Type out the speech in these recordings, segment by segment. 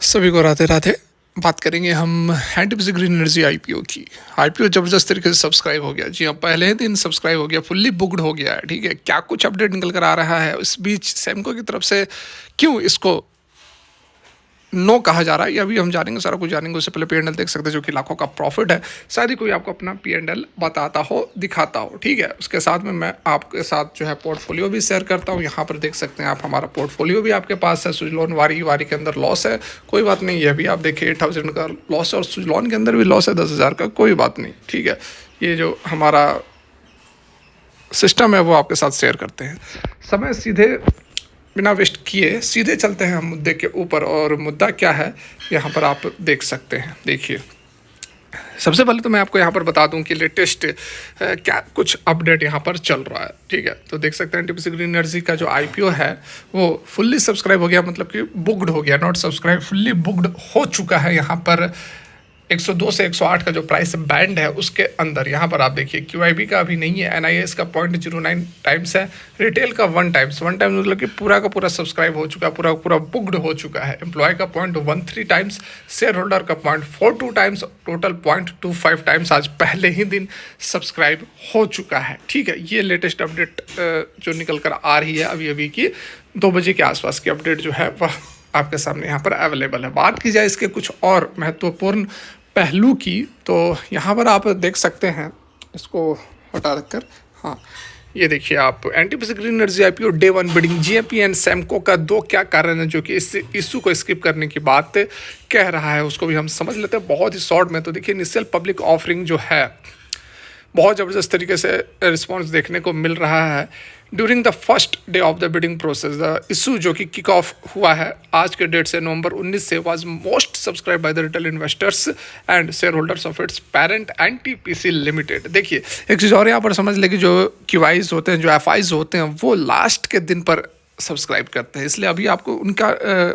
सभी को राधे राधे। बात करेंगे हम एनटीपीसी ग्रीन एनर्जी आईपीओ की। आईपीओ जबरदस्त तरीके से सब्सक्राइब हो गया। जी हाँ, पहले ही दिन सब्सक्राइब हो गया, फुल्ली बुक्ड हो गया है। ठीक है, क्या कुछ अपडेट निकल कर आ रहा है इस बीच सेमको की तरफ से, क्यों इसको नो कहा जा रहा है, ये अभी हम जानेंगे, सारा कुछ जानेंगे। उससे पहले पीएनएल देख सकते हैं जो कि लाखों का प्रॉफिट है। शायद ही कोई आपको अपना पीएनएल बताता हो, दिखाता हो। ठीक है, उसके साथ में मैं आपके साथ जो है पोर्टफोलियो भी शेयर करता हूँ। यहाँ पर देख सकते हैं आप, हमारा पोर्टफोलियो भी आपके पास है। सुजलॉन वारी के अंदर लॉस है, कोई बात नहीं। ये भी आप देखिए 8,000 का लॉस है, और सुजलॉन के अंदर भी लॉस है 10,000 का, कोई बात नहीं। ठीक है, ये जो हमारा सिस्टम है वो आपके साथ शेयर करते हैं। समय सीधे बिना वेस्ट किए सीधे चलते हैं हम मुद्दे के ऊपर। और मुद्दा क्या है यहाँ पर आप देख सकते हैं। देखिए, सबसे पहले तो मैं आपको यहाँ पर बता दूं कि लेटेस्ट क्या कुछ अपडेट यहाँ पर चल रहा है। ठीक है, तो देख सकते हैं एनटीपीसी ग्रीन एनर्जी का जो आईपीओ है वो फुल्ली सब्सक्राइब हो गया, मतलब कि बुक्ड हो गया, नॉट सब्सक्राइब, फुल्ली बुक्ड हो चुका है। यहाँ पर 102 से 108 का जो प्राइस बैंड है उसके अंदर यहाँ पर आप देखिए क्यूआईबी का अभी नहीं है, एनआईएस का 0.09 टाइम्स है, रिटेल का 1 टाइम्स मतलब कि पूरा का पूरा सब्सक्राइब हो चुका है, पूरा का पूरा बुक्ड हो चुका है। एम्प्लॉय का 0.13 टाइम्स, शेयर होल्डर का 0.42 टाइम्स, टोटल 0.25 टाइम्स आज पहले ही दिन सब्सक्राइब हो चुका है। ठीक है, ये लेटेस्ट अपडेट जो निकल कर आ रही है अभी अभी की 2 बजे के आसपास की अपडेट जो है वह आपके सामने यहाँ पर अवेलेबल है। बात की जाए इसके कुछ और महत्वपूर्ण पहलू की, तो यहाँ पर आप देख सकते हैं, इसको हटा रखकर, हाँ ये देखिए आप, NTPC green energy IPO day 1 bidding GMP and Semco का 2 क्या कारण है जो कि इस इशू को स्किप करने की बात कह रहा है, उसको भी हम समझ लेते हैं बहुत ही शॉर्ट में। तो देखिए, इनिशियल पब्लिक ऑफरिंग जो है बहुत ज़बरदस्त तरीके से रिस्पॉन्स देखने को मिल रहा है। During the first day of the bidding process, the issue जो कि किक ऑफ हुआ है आज के डेट से नवंबर 19 से, was most subscribe by the retail investors and share holders of its parent NTPC limited. देखिए, एक चीज़ और यहाँ पर समझ ले कि जो क्यूआईज होते हैं, जो एफआईज होते हैं, वो लास्ट के दिन पर सब्सक्राइब करते हैं, इसलिए अभी आपको उनका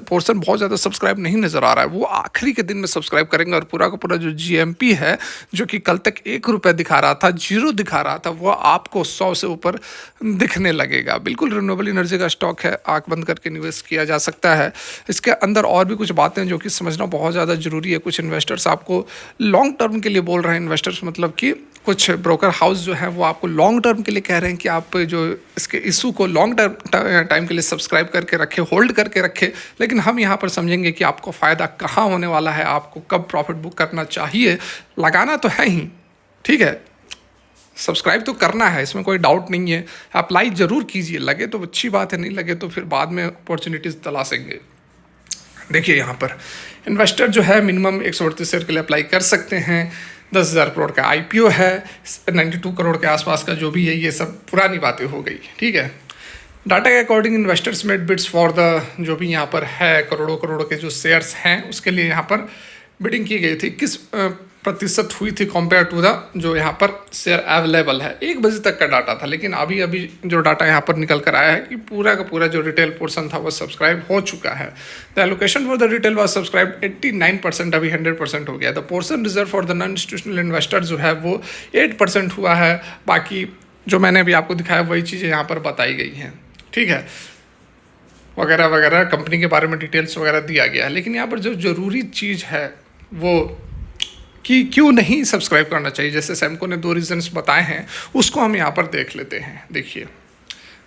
पोर्शन बहुत ज़्यादा सब्सक्राइब नहीं नज़र आ रहा है। वो आखिरी के दिन में सब्सक्राइब करेंगे, और पूरा का पूरा जो जीएमपी है जो कि कल तक 1 रुपये दिखा रहा था, 0 दिखा रहा था, वो आपको 100 से ऊपर दिखने लगेगा। बिल्कुल रिन्यूएबल एनर्जी का स्टॉक है, आंख बंद करके निवेश किया जा सकता है। इसके अंदर और भी कुछ बातें जो कि समझना बहुत ज़्यादा ज़रूरी है। कुछ इन्वेस्टर्स आपको लॉन्ग टर्म के लिए बोल रहे हैं, इन्वेस्टर्स मतलब कि कुछ ब्रोकर हाउस जो है वो आपको लॉन्ग टर्म के लिए कह रहे हैं कि आप जो इसके इशू को लॉन्ग टर्म टाइम के लिए सब्सक्राइब करके रखे, होल्ड करके रखे। लेकिन हम यहाँ पर समझेंगे कि आपको फ़ायदा कहाँ होने वाला है, आपको कब प्रॉफिट बुक करना चाहिए। लगाना तो है ही, ठीक है, सब्सक्राइब तो करना है, इसमें कोई डाउट नहीं है। अप्लाई ज़रूर कीजिए, लगे तो अच्छी बात है, नहीं लगे तो फिर बाद में अपॉर्चुनिटीज़ तलाशेंगे। देखिए, यहाँ पर इन्वेस्टर जो है मिनिमम 138 शेयर के लिए अप्लाई कर सकते हैं। 10,000 करोड़ का आईपीओ है, 92 करोड़ के आसपास का जो भी है, ये सब पुरानी बातें हो गई। ठीक है, डाटा के according investors made bids for the, जो भी यहाँ पर है करोड़ों करोड़ के जो शेयर्स हैं उसके लिए यहाँ पर बिडिंग की गई थी। किस प्रतिशत हुई थी कंपेयर टू द जो यहाँ पर शेयर अवेलेबल है, 1 बजे तक का डाटा था। लेकिन अभी अभी जो डाटा यहाँ पर निकल कर आया है कि पूरा का पूरा जो रिटेल पोर्शन था वो सब्सक्राइब हो चुका है। The allocation for the retail was subscribe 89%, अभी 100% हो गया। The portion reserve for the non institutional investor जो है वो 8% हुआ है। बाकी जो मैंने अभी आपको दिखाया वही चीज़ें यहाँ पर बताई गई हैं। ठीक है, वगैरह वगैरह कंपनी के बारे में डिटेल्स वगैरह दिया गया है। लेकिन यहाँ पर जो ज़रूरी चीज़ है वो कि क्यों नहीं सब्सक्राइब करना चाहिए, जैसे सेमको ने 2 रीजंस बताए हैं, उसको हम यहाँ पर देख लेते हैं। देखिए,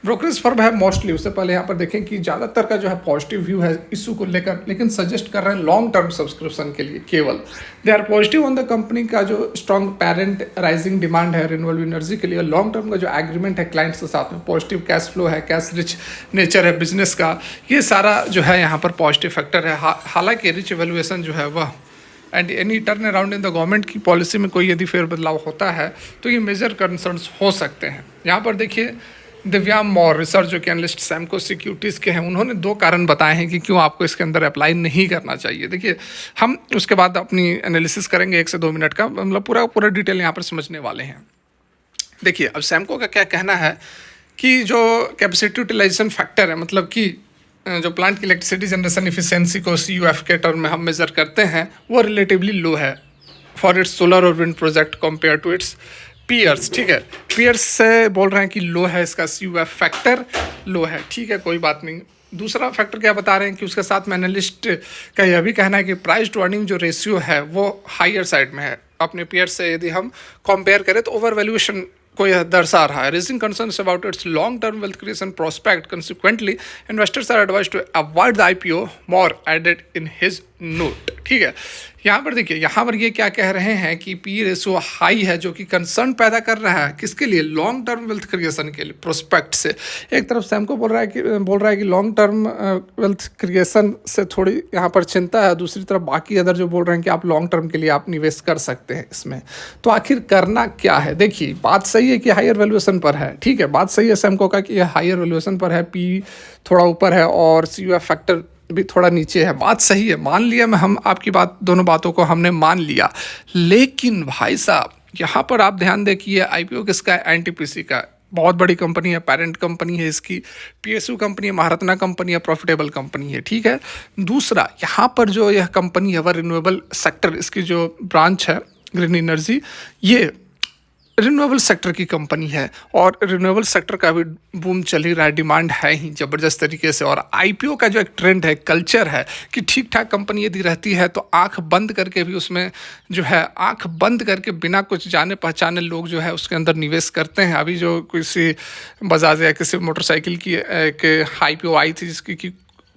ब्रोकरेज फर्म है मोस्टली, उससे पहले यहाँ पर देखें कि ज़्यादातर का जो है पॉजिटिव व्यू है इशू को लेकर, लेकिन सजेस्ट कर रहे हैं लॉन्ग टर्म सब्सक्रिप्शन के लिए केवल। They are positive on the company का जो स्ट्रॉन्ग पेरेंट राइजिंग डिमांड है रिन्यूएबल एनर्जी के लिए, लॉन्ग टर्म का जो एग्रीमेंट है क्लाइंट्स के साथ में, पॉजिटिव कैश फ्लो है, कैश रिच नेचर है बिजनेस का, ये सारा जो है यहाँ पर पॉजिटिव फैक्टर है। हालांकि रिच एवेल्युएशन जो है वह and any turn around in the government की पॉलिसी में कोई यदि फेरबदलाव होता है तो ये मेजर कंसर्न्स हो सकते हैं। यहाँ पर देखिए, दिव्याम मौर्य रिसर्च जो कि एनालिस्ट सैमको सिक्योरिटीज़ के हैं, उन्होंने 2 कारण बताए हैं कि क्यों आपको इसके अंदर अप्लाई नहीं करना चाहिए। देखिए, हम उसके बाद अपनी एनालिसिस करेंगे 1 से 2 मिनट का, मतलब पूरा डिटेल यहाँ पर समझने वाले हैं। देखिए, अब सैमको का क्या कहना है कि जो कैपेसिटी यूटिलाइजेशन फैक्टर है, मतलब कि जो प्लांट की इलेक्ट्रिसिटी जनरेशन इफिशियंसी को CUF के टर्म में हम मेज़र करते हैं, वो रिलेटिवली लो है फॉर इट्स सोलर और wind project compare to its peers. ठीक है, पीयर्स से बोल रहे हैं कि लो है, इसका CUF फैक्टर लो है। ठीक है, कोई बात नहीं, दूसरा फैक्टर क्या बता रहे हैं कि उसके साथ में एनालिस्ट का यह भी कहना है कि प्राइस टू अर्निंग जो रेशियो है वो हायर साइड में है अपने पीयर से। यदि हम कंपेयर करें तो ओवर वैल्यूएशन को यह दर्शा रहा है। Raising concerns about its long term wealth creation prospect, consequently investors are advise to avoid the IPO, more added in his note. ठीक है, यहाँ पर देखिए, यहाँ पर ये क्या कह रहे हैं कि पी रेशियो हाई है, जो कि कंसर्न पैदा कर रहा है किसके लिए, लॉन्ग टर्म वेल्थ क्रिएशन के लिए प्रोस्पेक्ट से। एक तरफ से हमको बोल रहा है कि लॉन्ग टर्म वेल्थ क्रिएशन से थोड़ी यहाँ पर चिंता है, दूसरी तरफ बाकी अदर जो बोल रहे हैं कि आप लॉन्ग टर्म के लिए आप निवेश कर सकते हैं इसमें। तो आखिर करना क्या है? देखिए, बात सही है कि हायर वैल्यूएशन पर है, ठीक है, बात सही है सैमको का कि यह हायर वैल्यूएशन पर है, पी थोड़ा ऊपर है और सीयूएफ फैक्टर भी थोड़ा नीचे है। बात सही है, मान लिया मैं, हम आपकी बात, दोनों बातों को हमने मान लिया। लेकिन भाई साहब, यहाँ पर आप ध्यान दें कि ये आईपीओ किसका है, एनटीपीसी का। बहुत बड़ी कंपनी है, पेरेंट कंपनी है इसकी, पीएसयू कंपनी है, महारत्ना कंपनी है, प्रॉफिटेबल कंपनी है। ठीक है, दूसरा यहाँ पर जो यह कंपनी है वह रिन्यूएबल सेक्टर, इसकी जो ब्रांच है ग्रीन एनर्जी, ये रिन्यूएबल सेक्टर की कंपनी है और रिन्यूएबल सेक्टर का भी बूम चल ही रहा है, डिमांड है ही ज़बरदस्त तरीके से। और आईपीओ का जो एक ट्रेंड है, कल्चर है कि ठीक ठाक कंपनी यदि रहती है तो आंख बंद करके भी उसमें जो है, आंख बंद करके बिना कुछ जाने पहचाने लोग जो है उसके अंदर निवेश करते हैं। अभी जो किसी बजाज या किसी मोटरसाइकिल की एक आईपीओ आई थी जिसकी कि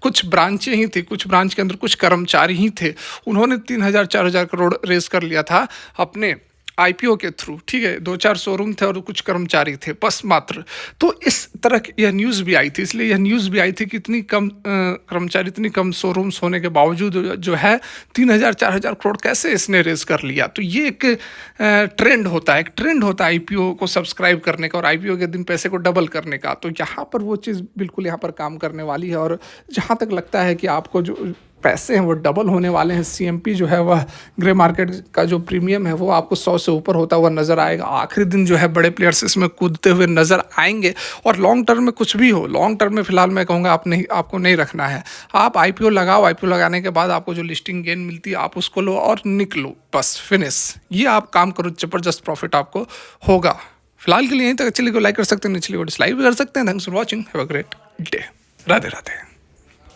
कुछ ब्रांचें ही थी, कुछ ब्रांच के अंदर कुछ कर्मचारी ही थे, उन्होंने 3,000-4,000 करोड़ रेज कर लिया था अपने आईपीओ के थ्रू। ठीक है, 2-4 शोरूम थे और कुछ कर्मचारी थे बस मात्र। तो इस तरह की यह न्यूज़ भी आई थी, इसलिए यह न्यूज़ भी आई थी कि इतनी कम कर्मचारी, इतनी कम शोरूम्स होने के बावजूद जो है 3,000-4,000 करोड़ कैसे इसने रेज कर लिया। तो ये एक ट्रेंड होता है, एक ट्रेंड होता है आईपीओ को सब्सक्राइब करने का और आईपीओ के दिन पैसे को डबल करने का। तो यहाँ पर वो चीज़ बिल्कुल यहाँ पर काम करने वाली है। और जहाँ तक लगता है कि आपको जो पैसे हैं वो डबल होने वाले हैं। सीएमपी जो है वह ग्रे मार्केट का जो प्रीमियम है वो आपको 100 से ऊपर होता हुआ नज़र आएगा। आखिरी दिन जो है बड़े प्लेयर्स इसमें कूदते हुए नज़र आएंगे। और लॉन्ग टर्म में कुछ भी हो, लॉन्ग टर्म में फिलहाल मैं कहूँगा आपको नहीं रखना है। आप आईपीओ लगाओ, आईपीओ लगाने के बाद आपको जो लिस्टिंग गेन मिलती है आप उसको लो और निकलो, बस फिनिश। ये आप काम करो, ज़बरदस्त प्रॉफिट आपको होगा। फिलहाल के लिए यहीं तक। अच्छी लगी लाइक कर सकते हैं, नीचे डिसलाइक भी कर सकते हैं। Thanks for watching, have a great day. Radhe Radhe.